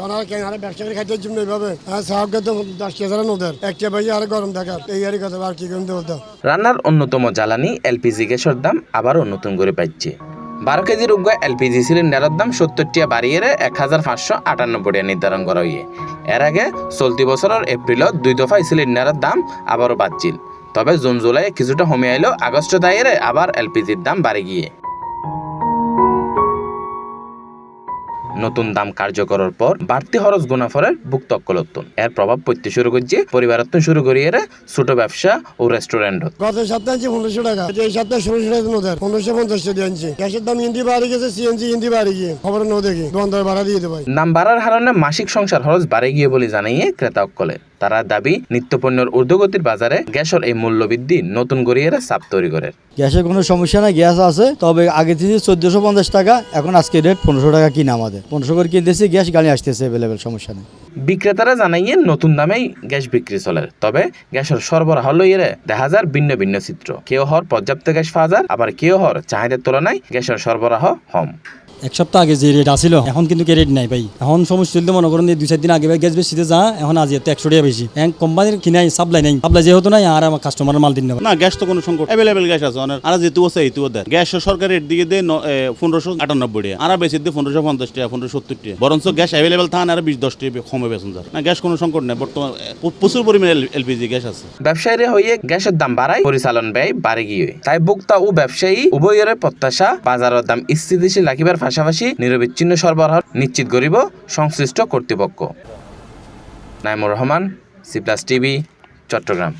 ওনারা কেন আর ব্যবসা করে খাইতে জন্য এইভাবে সাহায্য তো 10,000 ওদের একটা ভাই আর গরম দেখার এই আর কথা আর কি করতে বলতো। রান্নার অন্যতম জ্বালানি এলপিজি গ্যাসের দাম আবারও নতুন করে পাচ্ছে। 12 কেজির উগ্র এলপিজি সিলিন্ডারের দাম 70 টাকা বাড়িয়ে 1,598 টাকা নির্ধারণ করা হয়ে। এর আগে চলতি বছরের এপ্রিলত 2 দফায় সিলিন্ডারের দাম আবারও বাড়ছিল। তবে জুন জুলাই কিছুটা কমে আইলো, আগস্ট দায়েরে আবার এলপিজির দাম বাড়ে গিয়ে। নতুন দাম কার্যকরের পর বাড়তি খরচ গুণাফলের ভুক্তকলত্তন এর প্রভাব পড়তে শুরু করছে পরিবারত্ব শুরু করিয়ে ছোট ব্যবসা ও রেস্টুরেন্ট। গত সপ্তাহে আনছি 1500 টাকা, এই সপ্তাহে 1600 টাকা ওদের 1550 টাকা আনছি। গ্যাসের দাম ইন্দি বাড়ি গেছে, সিএনজি ইন্দি বাড়ি গিয়ে খবর ন দেখি বন্ধ ভাড়া দিয়ে দেবো। দাম বাড়ার কারণে মাসিক সংসার খরচ বাড়ে গিয়ে বলে জানাইয়ে ক্রেতা অকলে। তারা দাবি নিত্যপণ্যের ঊর্ধ্বগতির বাজারে গ্যাসের এই মূল্য বৃদ্ধি নতুন করিয়ে চাপ তৈরি করে। গ্যাসের কোনো সমস্যা নাই, গ্যাস আছে, তবে আগে থেকে 1450 টাকা, এখন আজকে রেট 1500 টাকা কিনা আমাদের 1500 করে কিনতেছি, গ্যাস গাড়ি আসতেছে অ্যাভেলেবেল, সমস্যা নেই। বিক্রেতারা জানাইয়ে নতুন দামেই গ্যাস বিক্রি চলে, তবে গ্যাসের সরবরাহ লইয়ে দেখা যায় ভিন্ন ভিন্ন চিত্র। কেউ হর পর্যাপ্ত গ্যাস পাওয়া যায়, আবার কেউ হর চাহিদার তুলনায় গ্যাসের সরবরাহ কম। এক সপ্তাহ আগে যে রেট আসিল এখন কিন্তু রেট নাই ভাই। এখন সমস্যা চলতে মনে করেন 2-4 দিন আগে ভাই গ্যাস বেশিতে যা, এখন আজ 100 টাকা বেশি। এখন কোম্পানির কিনাই সাপ্লাই নাই, সাপ্লাই যেহেতু নাই আর আমার কাস্টমারের মাল দিন না। গ্যাস তো কোনো সংকট, অ্যাভেলেবেল গ্যাস আছে আর যেহেতু আছে এইটু দেয়। গ্যাস সরকারের দিকে দিয়ে 1598 টাকা, আর বেশি দিয়ে 1550 টাকা, 1570 টাকা। বরঞ্চ গ্যাস অ্যাভেলেবেল থাকেন আর 20-10 টাকা কমে বেতন যায় না। গ্যাস কোনো সংকট নেই, বর্তমান প্রচুর পরিমাণে এলপিজি গ্যাস আছে। ব্যবসায়ীরা হয়ে গ্যাসের দাম বাড়ায়, পরিচালন ব্যয় বাড়ে গিয়ে। তাই ভোক্তা ও ব্যবসায়ী উভয়ের প্রত্যাশা বাজারের দাম স্থিতিশীল রাখিবার পাশাপাশি নিরবিচ্ছিন্ন সরবরাহ নিশ্চিত করিব সংশ্লিষ্ট কর্তৃপক্ষ। নাইমুর রহমান, সি+ টিভি, চট্টগ্রাম।